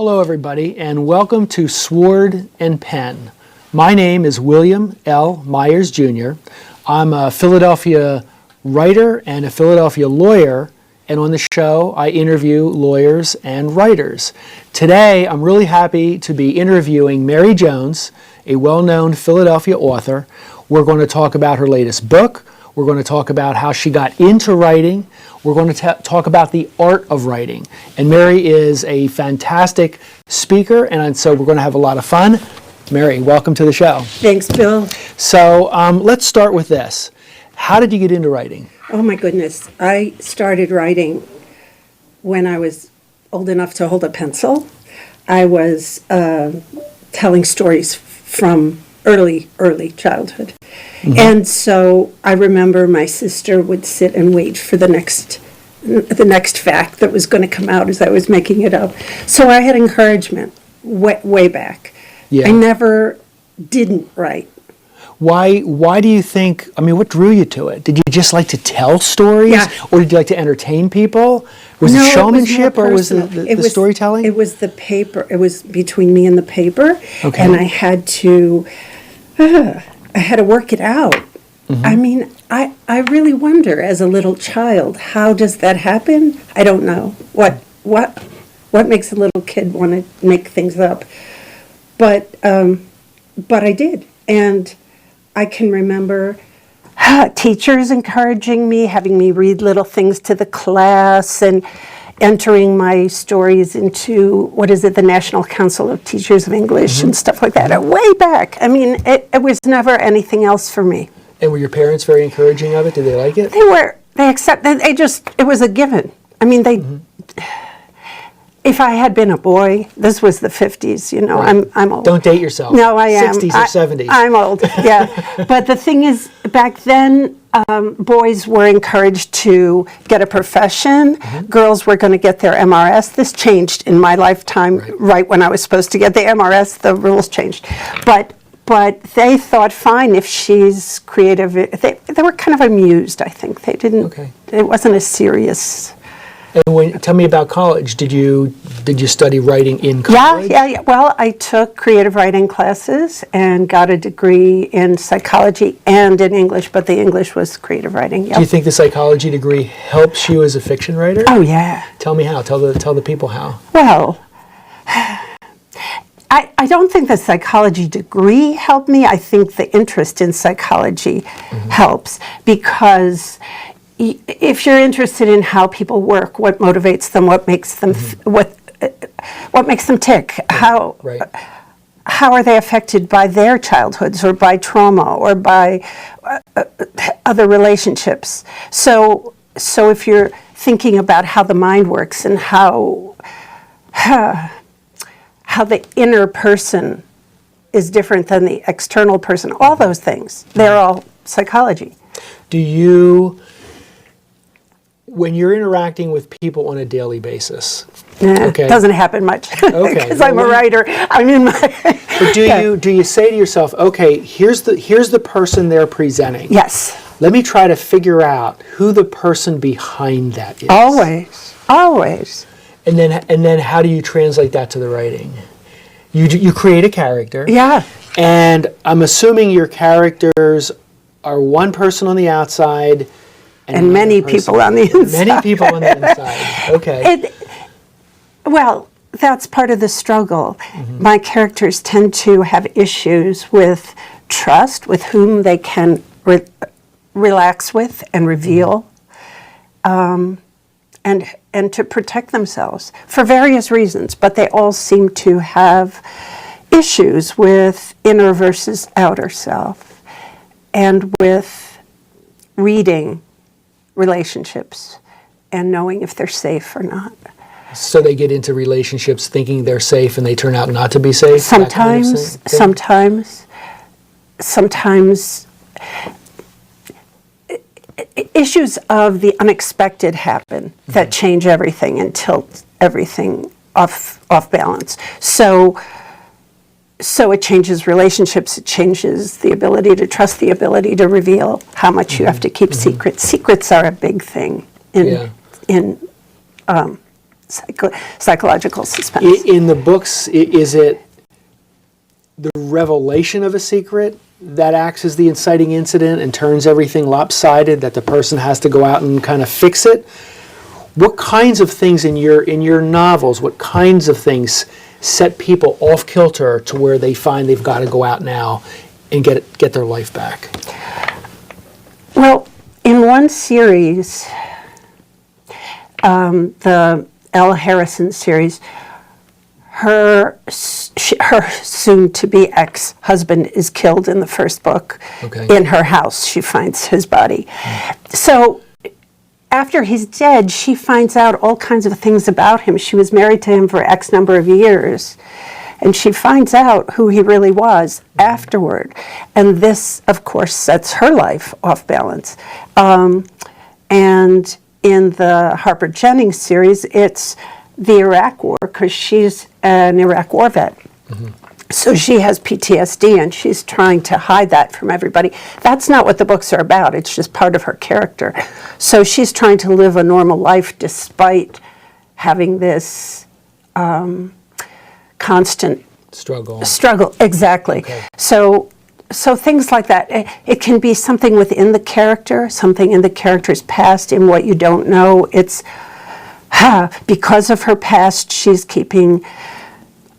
Hello, everybody, and welcome to Sword and Pen. My name is William L. Myers, Jr. I'm a Philadelphia writer and a Philadelphia lawyer, and on the show, I interview lawyers and writers. Today, I'm really happy to be interviewing Mary Jones, a well-known Philadelphia author. We're going to talk about her latest book. We're going to talk about how she got into writing. We're going to talk about the art of writing. And Mary is a fantastic speaker, and so we're going to have a lot of fun. Mary, welcome to the show. Thanks, Bill. So let's start with this. How did you get into writing? Oh, my goodness. I started writing when I was old enough to hold a pencil. I was telling stories from early childhood. Mm-hmm. And so I remember my sister would sit and wait for the next fact that was going to come out as I was making it up. So I had encouragement way back. Yeah. I never didn't write. Why do you think, what drew you to it? Did you just like to tell stories? Yeah. Or did you like to entertain people? Was it showmanship or was it the storytelling? It was the paper. It was between me and the paper. Okay. And I had to work it out. Mm-hmm. I really wonder as a little child, how does that happen? I don't know. What makes a little kid want to make things up? But I did. And I can remember teachers encouraging me, having me read little things to the class, and entering my stories into, the National Council of Teachers of English and stuff like that. Way back. It was never anything else for me. And were your parents very encouraging of it? Did they like it? They were. It was a given. If I had been a boy, this was the 50s, right. I'm old. Don't date yourself. No, I am. 60s or 70s. I'm old, yeah. But the thing is, back then, boys were encouraged to get a profession. Mm-hmm. Girls were going to get their MRS. This changed in my lifetime, right when I was supposed to get the MRS, the rules changed. But they thought, fine, if she's creative. They were kind of amused, I think. They didn't, It wasn't a serious... And tell me about college. Did you study writing in college? Yeah. Well, I took creative writing classes and got a degree in psychology and in English, but the English was creative writing. Yep. Do you think the psychology degree helps you as a fiction writer? Oh, yeah. Tell me how. Tell the people how. Well, I don't think the psychology degree helped me. I think the interest in psychology helps, because if you're interested in how people work, what motivates them, what makes them what makes them tick, how are they affected by their childhoods or by trauma or by other relationships? So if you're thinking about how the mind works and how the inner person is different than the external person, all those things, they're all psychology. When you're interacting with people on a daily basis, it doesn't happen much because I'm a writer. But do you say to yourself, okay, here's the person they're presenting. Yes. Let me try to figure out who the person behind that is. Always. And then how do you translate that to the writing? You create a character. Yeah. And I'm assuming your characters are one person on the outside. And many people on the inside. Many people on the inside. Okay. Well, that's part of the struggle. Mm-hmm. My characters tend to have issues with trust, with whom they can relax with and reveal, and to protect themselves for various reasons. But they all seem to have issues with inner versus outer self, and with reading relationships and knowing if they're safe or not. So they get into relationships thinking they're safe and they turn out not to be safe? Sometimes issues of the unexpected happen that change everything and tilt everything off balance. So it changes relationships, it changes the ability to trust, the ability to reveal how much you have to keep secrets. Secrets are a big thing in psychological suspense. In the books, is it the revelation of a secret that acts as the inciting incident and turns everything lopsided, that the person has to go out and kind of fix it? What kinds of things in your novels, what kinds of things set people off kilter to where they find they've got to go out now and get their life back? Well, in one series, the Elle Harrison series, her soon-to-be ex-husband is killed in the first book. Okay. In her house. She finds his body. So after he's dead, she finds out all kinds of things about him. She was married to him for X number of years, and she finds out who he really was afterward. And this, of course, sets her life off balance. And in the Harper Jennings series, it's the Iraq War, because she's an Iraq war vet. So she has PTSD, and she's trying to hide that from everybody. That's not what the books are about. It's just part of her character. So she's trying to live a normal life despite having this constant struggle. Exactly. Okay. So things like that. It can be something within the character, something in the character's past, in what you don't know. It's because of her past, she's keeping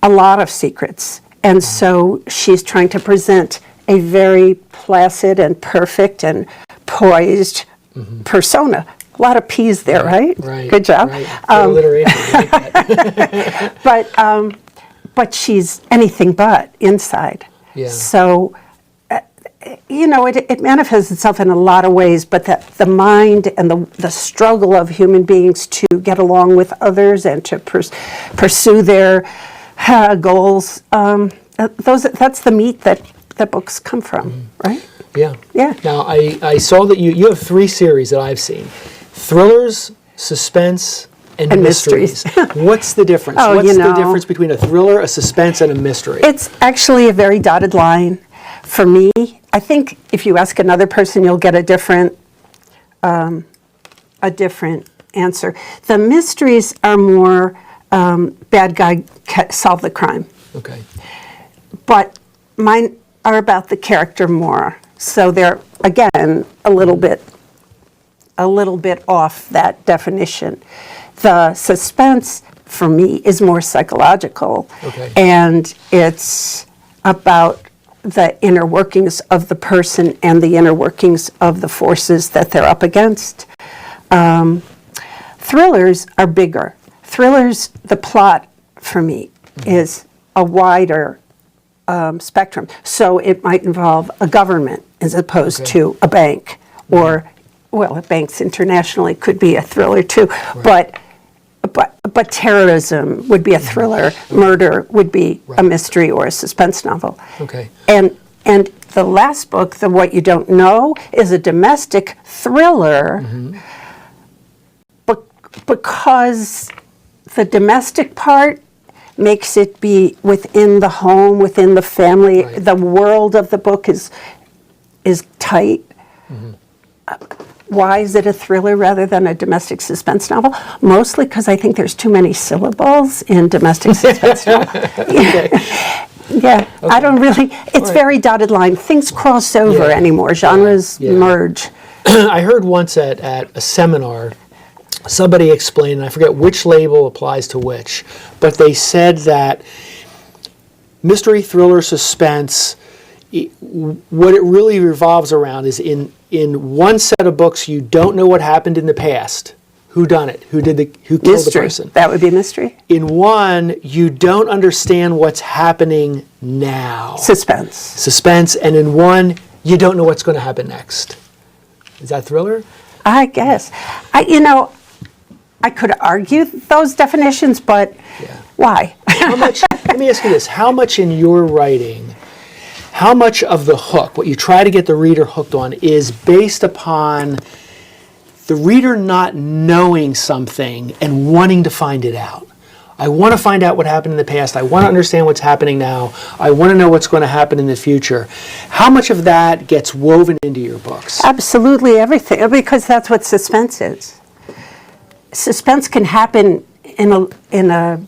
a lot of secrets. And so she's trying to present a very placid and perfect and poised persona. A lot of P's there, right? Right. Good job. Right. Alliteration. I like that. But she's anything but inside. Yeah. So, it manifests itself in a lot of ways, but the mind and the struggle of human beings to get along with others and to pursue their goals, that's the meat that books come from, right? Yeah. Yeah. Now, I saw that you have 3 series that I've seen: thrillers, suspense, and mysteries. What's the difference? What's the difference between a thriller, a suspense, and a mystery? It's actually a very dotted line. For me, I think if you ask another person, you'll get a different answer. The mysteries are more bad guy solve the crime. Okay. But mine are about the character more. So they're, again, a little bit off that definition. The suspense, for me, is more psychological. Okay. And it's about the inner workings of the person and the inner workings of the forces that they're up against. Thrillers are bigger. Thrillers, the plot, for me, is a wider spectrum. So it might involve a government as opposed to a bank, or, well, banks internationally could be a thriller too, but terrorism would be a thriller, murder would be a mystery or a suspense novel. Okay. And the last book, The What You Don't Know, is a domestic thriller, because the domestic part makes it be within the home, within the family. Right. The world of the book is tight. Why is it a thriller rather than a domestic suspense novel? Mostly because I think there's too many syllables in domestic suspense novel. Yeah, okay. I don't really, it's very dotted line. Things cross over anymore. Genres merge. I heard once at a seminar, somebody explained, and I forget which label applies to which, but they said that mystery, thriller, suspense, what it really revolves around is in one set of books, you don't know what happened in the past. Who done it? Who killed the person? That would be mystery. In one, you don't understand what's happening now. Suspense. And in one, you don't know what's going to happen next. Is that thriller? I guess. I could argue those definitions, but why? Let me ask you this. How much in your writing, how much of the hook, what you try to get the reader hooked on, is based upon the reader not knowing something and wanting to find it out? I want to find out what happened in the past. I want to understand what's happening now. I want to know what's going to happen in the future. How much of that gets woven into your books? Absolutely everything, because that's what suspense is. Suspense can happen in a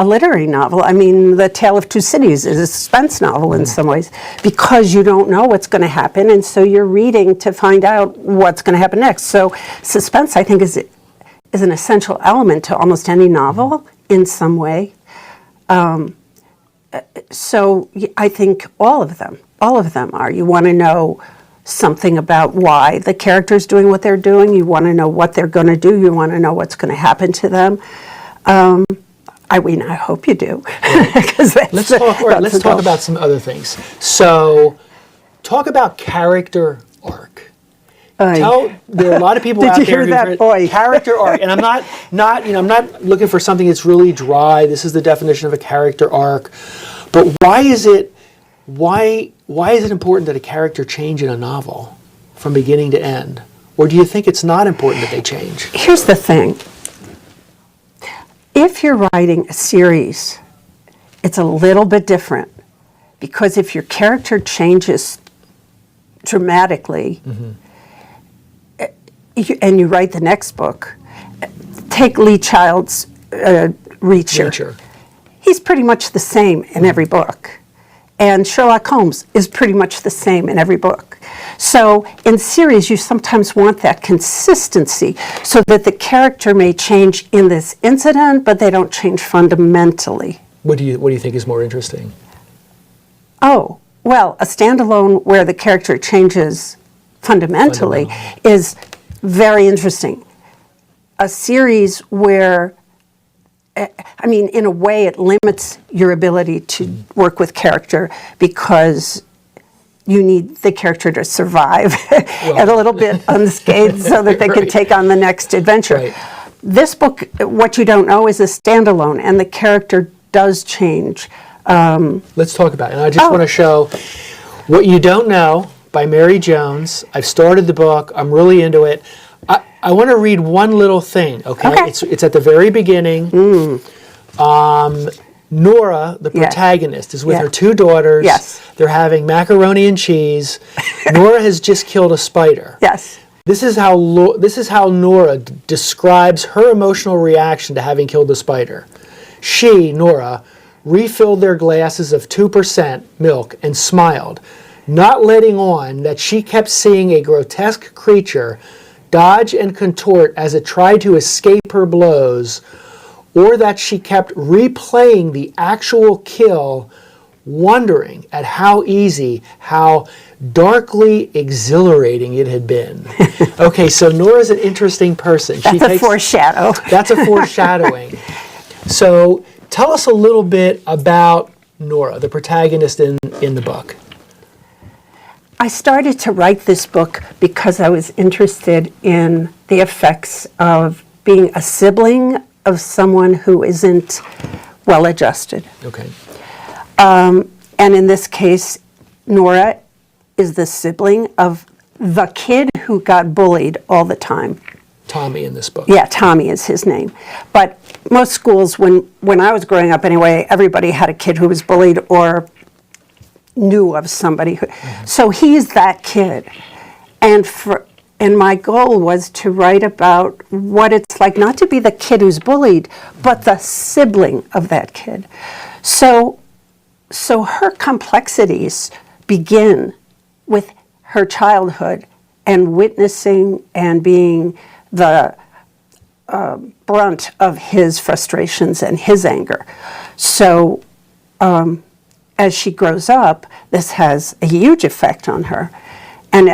literary novel. I mean, The Tale of Two Cities is a suspense novel in some ways because you don't know what's going to happen, and so you're reading to find out what's going to happen next. So suspense, I think, is an essential element to almost any novel in some way. So I think all of them are. You want to know something about why the character's doing what they're doing. You want to know what they're going to do. You want to know what's going to happen to them. I hope you do. Let's talk about some other things. So, talk about character arc. There are a lot of people Did out you there hear who that, boy? Character arc, and I'm not looking for something that's really dry. This is the definition of a character arc. But why is it important that a character change in a novel from beginning to end? Or do you think it's not important that they change? Here's the thing. If you're writing a series, it's a little bit different because if your character changes dramatically, and you write the next book, take Lee Child's Reacher. He's pretty much the same in every book. And Sherlock Holmes is pretty much the same in every book. So in series, you sometimes want that consistency so that the character may change in this incident, but they don't change fundamentally. What do you think is more interesting? Oh, well, a standalone where the character changes fundamentally is very interesting. A series where, I mean, in a way, it limits your ability to work with character because you need the character to survive and a little bit unscathed so that they can take on the next adventure. Right. This book, What You Don't Know, is a standalone, and the character does change. Let's talk about it. And I just want to show What You Don't Know by Mary Jones. I've started the book. I'm really into it. I want to read one little thing, okay? It's at the very beginning. Nora, the protagonist, is with her two daughters. Yes. They're having macaroni and cheese. Nora has just killed a spider. Yes. This is how Nora describes her emotional reaction to having killed the spider. She, Nora, refilled their glasses of 2% milk and smiled, not letting on that she kept seeing a grotesque creature dodge and contort as it tried to escape her blows, or that she kept replaying the actual kill, wondering at how easy, how darkly exhilarating it had been. Okay, so Nora's an interesting person. That's a foreshadow. That's a foreshadowing. So tell us a little bit about Nora, the protagonist in the book. I started to write this book because I was interested in the effects of being a sibling of someone who isn't well-adjusted. Okay. And in this case, Nora is the sibling of the kid who got bullied all the time. Tommy in this book. Yeah, Tommy is his name. But most schools, when I was growing up anyway, everybody had a kid who was bullied or knew of somebody who, so he's that kid. And my goal was to write about what it's like not to be the kid who's bullied, but the sibling of that kid. So her complexities begin with her childhood and witnessing and being the brunt of his frustrations and his anger. So as she grows up, this has a huge effect on her. And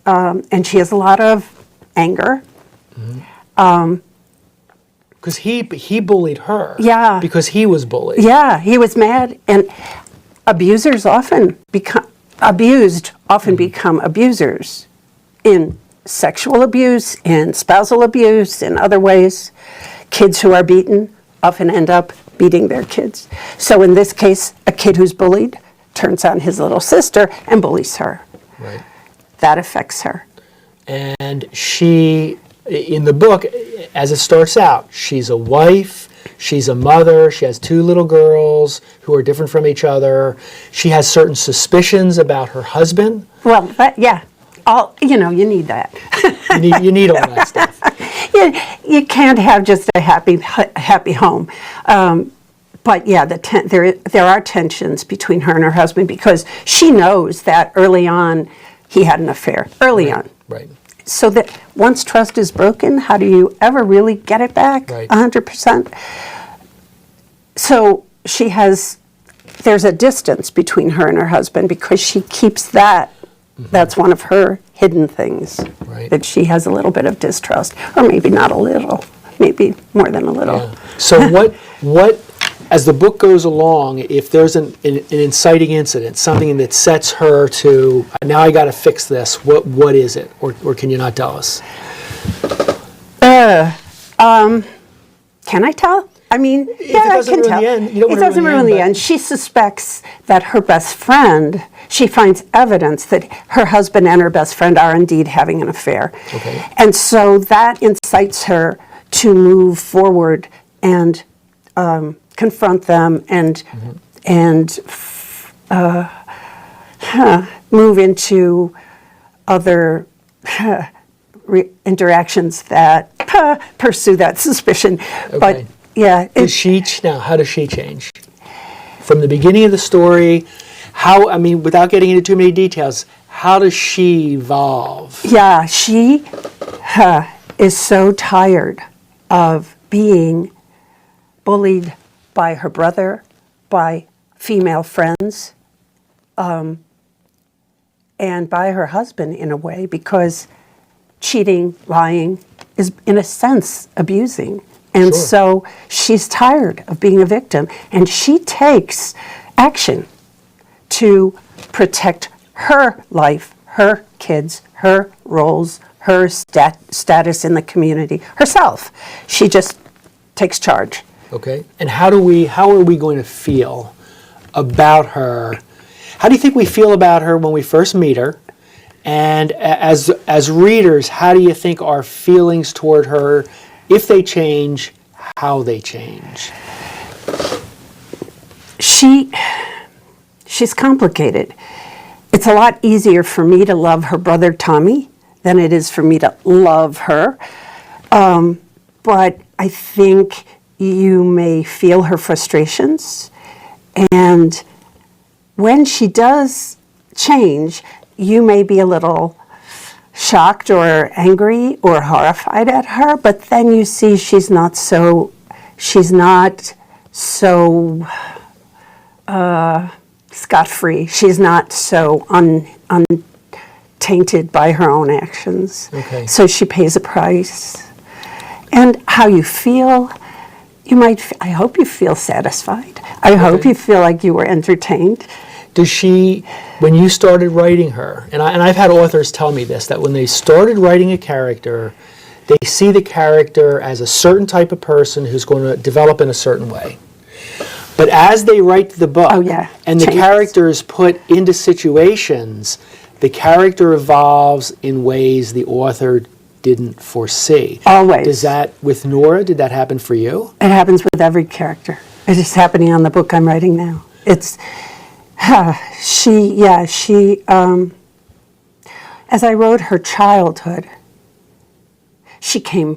and she has a lot of anger. Because he bullied her. Yeah. Because he was bullied. Yeah, he was mad. And abusers often become abusers in sexual abuse, in spousal abuse, in other ways. Kids who are beaten often end up beating their kids. So in this case, a kid who's bullied turns on his little sister and bullies her. Right. That affects her. And she, in the book, as it starts out, she's a wife, she's a mother, she has two little girls who are different from each other. She has certain suspicions about her husband. Well, you need that. You need all that stuff. You can't have just a happy home. But yeah, there are tensions between her and her husband because she knows that early on he had an affair. Early on. Right. So that once trust is broken, how do you ever really get it back? Right. 100%. So there's a distance between her and her husband because she keeps that. That's one of her hidden things. Right. That she has a little bit of distrust, or maybe not a little, maybe more than a little. Yeah. So what, as the book goes along, if there's an inciting incident, something that sets her to, now I got to fix this, what is it? Or can you not tell us? Can I tell? I mean, yeah, I can tell. It doesn't ruin the end. She suspects that her best friend, she finds evidence that her husband and her best friend are indeed having an affair. Okay. And so that incites her to move forward and confront them and move into other interactions that pursue that suspicion. Okay. But yeah, How does she change? From the beginning of the story, without getting into too many details, how does she evolve? yeah, she is so tired of being bullied by her brother, by female friends, and by her husband in a way, because cheating, lying is, in a sense, abusing. And Sure. so she's tired of being a victim, and she takes action to protect her life, her kids, her roles, her status in the community, herself. She just takes charge. Okay. And how are we going to feel about her? How do you think we feel about her when we first meet her? And as readers, how do you think our feelings toward her, if they change, how they change? She's complicated. It's a lot easier for me to love her brother Tommy than it is for me to love her. But I think you may feel her frustrations. And when she does change, you may be a little shocked or angry or horrified at her, but then you see she's not so scot-free. She's not so untainted by her own actions. Okay. So she pays a price. And how you feel, I hope you feel satisfied. I hope you feel like you were entertained. Does she, when you started writing her, and I've had authors tell me this, that when they started writing a character, they see the character as a certain type of person who's going to develop in a certain way. But as they write the book, and the character is put into situations, the character evolves in ways the author didn't foresee. Always. Does that, with Nora, did that happen for you? It happens with every character. It is happening on the book I'm writing now. As I wrote her childhood, she came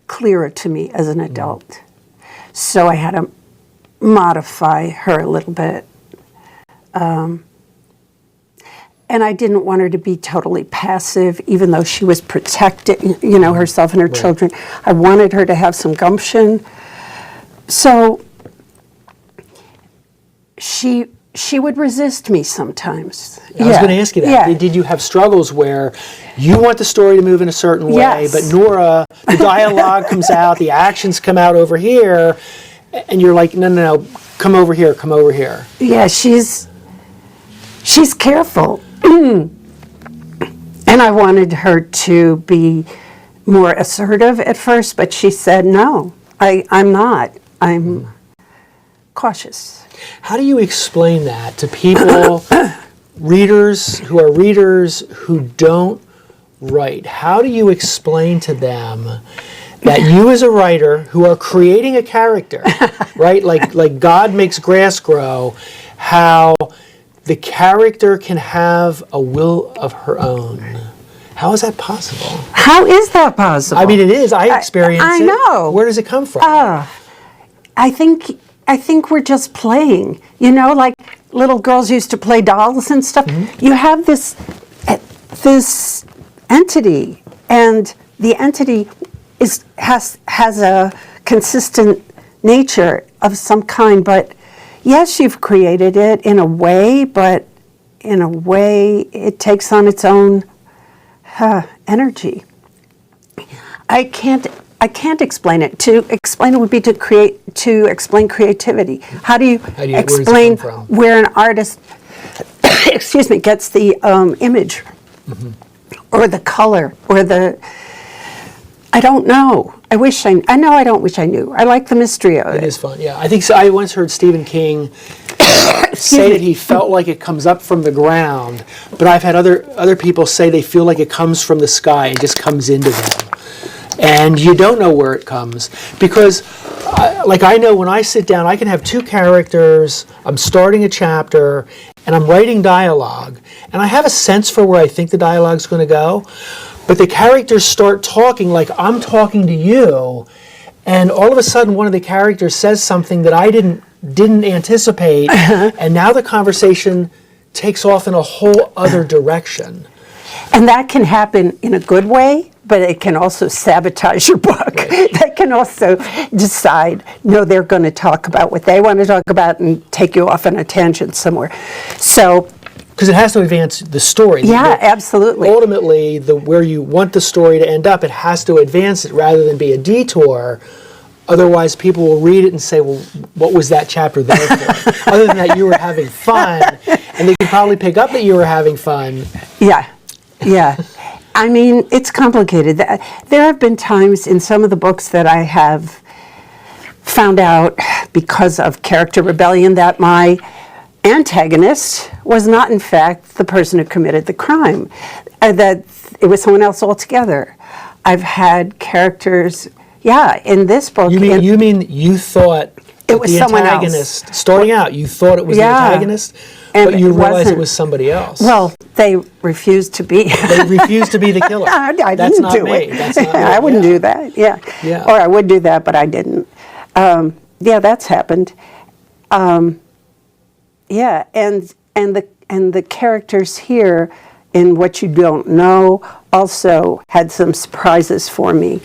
clearer to me as an adult. So I had to modify her a little bit. And I didn't want her to be totally passive, even though she was protecting, herself and her children. I wanted her to have some gumption. So she would resist me sometimes. I was going to ask you that. Yeah. Did you have struggles where you want the story to move in a certain way, but Nora, the dialogue comes out, the actions come out over here, and you're like, no, come over here, come over here. Yeah, she's careful. And I wanted her to be more assertive at first, but she said, no, I'm not. I'm cautious. How do you explain that to people, readers who don't write? How do you explain to them that you as a writer who are creating a character, right? Like God makes grass grow, how the character can have a will of her own? How is that possible? How is that possible? I mean, it is. I experience I it. know. Where does it come from? I think we're just playing. You know, like little girls used to play dolls and stuff. You have this entity, and the entity has a consistent nature of some kind. But yes, you've created it in a way, but in a way it takes on its own energy. I can't explain it. To explain it would be to explain creativity. How do you where does it explain come from? where an artist, excuse me, gets the image, or the color, or the? I don't know. I know. I don't wish I knew. I like the mystery of It it. is fun, yeah. I think so. I once heard Stephen King say that he felt like it comes up from the ground, but I've had other people say they feel like it comes from the sky and just comes into them. And you don't know where it comes because, I know when I sit down, I can have two characters, I'm starting a chapter, and I'm writing dialogue, and I have a sense for where I think the dialogue's going to go, but the characters start talking like I'm talking to you, and all of a sudden one of the characters says something that I didn't anticipate, and now the conversation takes off in a whole other direction. And that can happen in a good way, but it can also sabotage your book. Right. They can also decide, no, they're going to talk about what they want to talk about and take you off on a tangent somewhere. So, Because it has to advance the story. yeah, absolutely. Ultimately, where you want the story to end up, it has to advance it rather than be a detour. Otherwise, people will read it and say, well, what was that chapter there for? Other than that, you were having fun, and they can probably pick up that you were having fun. Yeah, yeah. I mean, it's complicated. There have been times in some of the books that I have found out because of character rebellion that my antagonist was not, in fact, the person who committed the crime, that it was someone else altogether. I've had characters, in this book. You mean you thought It was the someone else. antagonist, starting out, you thought it was the Yeah. antagonist, And but you it realized wasn't. it was somebody else. Well, they refused to be. They refused to be the killer. I That's didn't not do me. it. That's not me. I wouldn't Yeah. do that. Yeah. Yeah. Or I would do that, but I didn't. That's happened. And the characters here in What You Don't Know also had some surprises for me.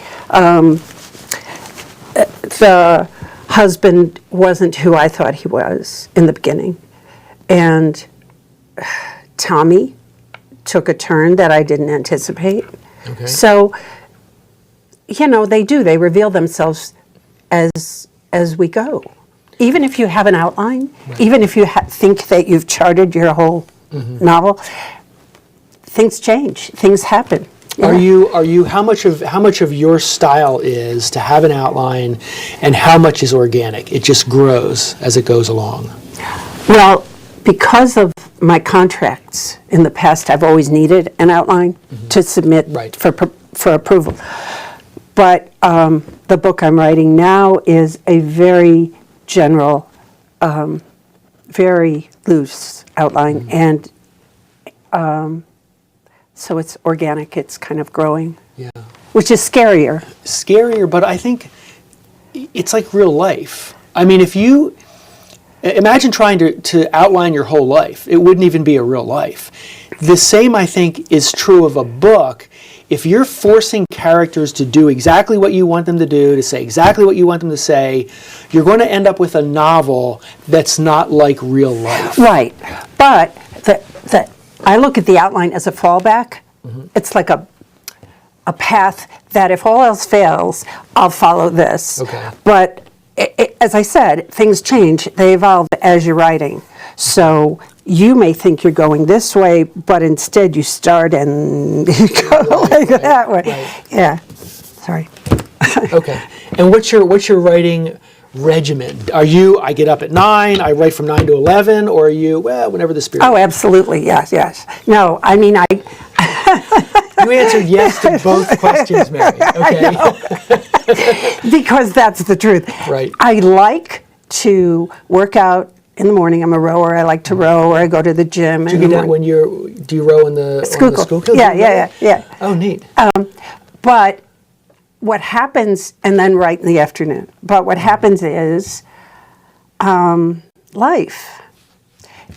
The husband wasn't who I thought he was in the beginning, and Tommy took a turn that I didn't anticipate. Okay. So, they reveal themselves as we go. Even if you have an outline, even if you think that you've charted your whole novel, things change, things happen. Are you how much of your style is to have an outline, and how much is organic? It just grows as it goes along. Well, because of my contracts in the past, I've always needed an outline to submit Right. for approval. But the book I'm writing now is a very general, very loose outline, and so it's organic. It's kind of growing, Yeah. which is scarier. Scarier, but I think it's like real life. I mean, if you imagine trying to outline your whole life, it wouldn't even be a real life. The same, I think, is true of a book. If you're forcing characters to do exactly what you want them to do, to say exactly what you want them to say, you're going to end up with a novel that's not like real life. Right, but I look at the outline as a fallback. It's like a path that if all else fails, I'll follow this. Okay. But as I said, things change. They evolve as you're writing. So you may think you're going this way, but instead you start and you go like that way. right. Yeah. Sorry. Okay. And what's your writing regimen? Are you, I get up at 9, I write from 9 to 11, or are you, whenever the spirit... Oh, absolutely. Yes. No, I mean, You answered yes to both questions, Mary. Okay. because that's the truth. Right. I like to work out in the morning. I'm a rower. I like to row, or I go to the gym. Do you do you row in the Schuylkill. Schuylkill? Yeah. Oh, neat. But what happens, and then right in the afternoon, but what happens is life.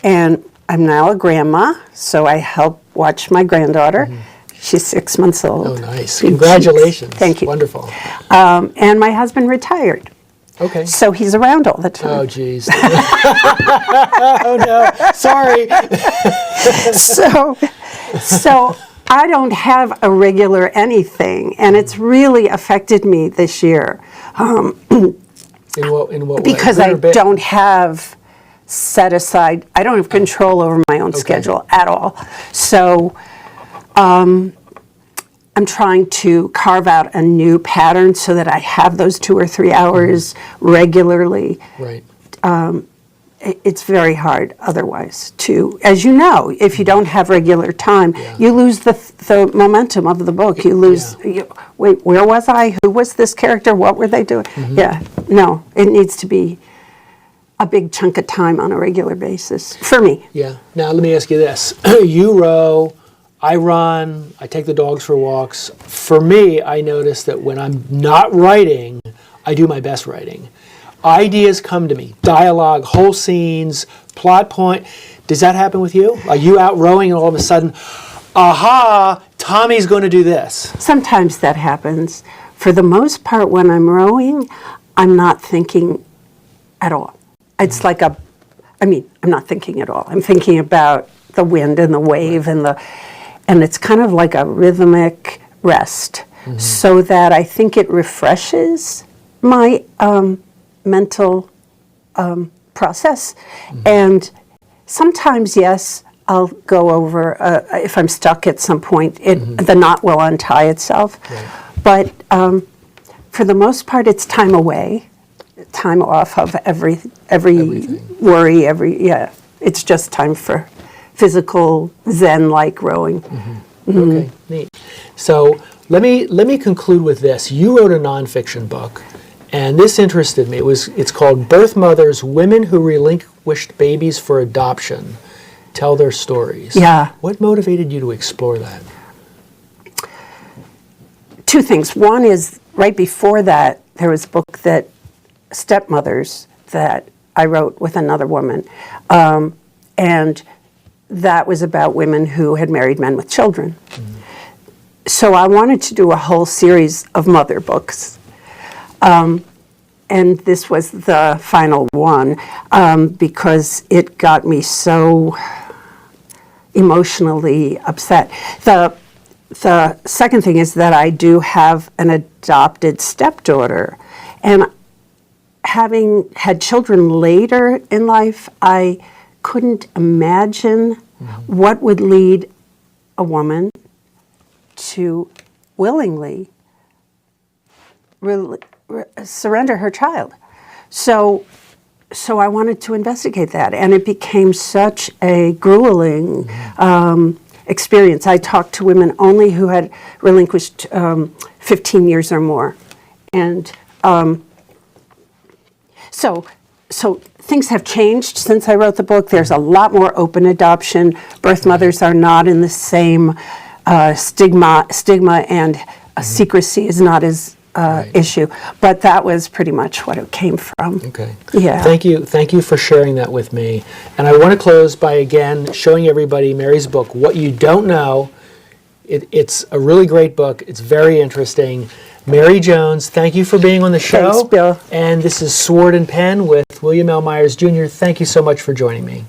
And I'm now a grandma, so I help watch my granddaughter. She's 6 months old. Oh, nice. Congratulations. Thank you. Wonderful. And my husband retired. Okay. So he's around all the time. Oh, geez. Oh, no. Sorry. So I don't have a regular anything, and it's really affected me this year In what way? because Good I or bad? don't have set aside, I don't have control over my own schedule at all. So I'm trying to carve out a new pattern so that I have those 2 or 3 hours regularly. Right. It's very hard otherwise to, as you know, if you don't have regular time, you lose the momentum of the book. You lose, wait, where was I? Who was this character? What were they doing? Yeah, no, it needs to be a big chunk of time on a regular basis for me. Yeah. Now, let me ask you this. You row, I run, I take the dogs for walks. For me, I notice that when I'm not writing, I do my best writing. Ideas come to me, dialogue, whole scenes, plot point. Does that happen with you? Are you out rowing and all of a sudden, aha, Tommy's going to do this? Sometimes that happens. For the most part, when I'm rowing, I'm not thinking at all. It's like I'm not thinking at all. I'm thinking about the wind and the wave and it's kind of like a rhythmic rest, so that I think it refreshes my mental process. And sometimes, yes, I'll go over, if I'm stuck at some point, the knot will untie itself. Right. But for the most part, it's time away, time off of everything. Worry, it's just time for physical Zen-like rowing. Okay, neat. So let me conclude with this. You wrote a nonfiction book, and this interested me. It's called Birth Mothers: Women Who Relinquished Babies for Adoption Tell Their Stories. Yeah. What motivated you to explore that? Two things. One is, right before that, there was a book that Stepmothers that I wrote with another woman, and that was about women who had married men with children. So I wanted to do a whole series of mother books. And this was the final one, because it got me so emotionally upset. The second thing is that I do have an adopted stepdaughter, and having had children later in life, I couldn't imagine what would lead a woman to willingly surrender her child. So I wanted to investigate that, and it became such a grueling experience. I talked to women only who had relinquished 15 years or more, and so things have changed since I wrote the book. There's a lot more open adoption. Birth mothers are not in the same stigma, and secrecy is not as issue. But that was pretty much what it came from. Okay. Yeah. Thank you for sharing that with me. And I want to close by again showing everybody Mary's book, What You Don't Know. It's a really great book. It's very interesting. Mary Jones, thank you for being on the show. Thanks, Bill. And this is Sword and Pen with William L. Myers Jr. Thank you so much for joining me.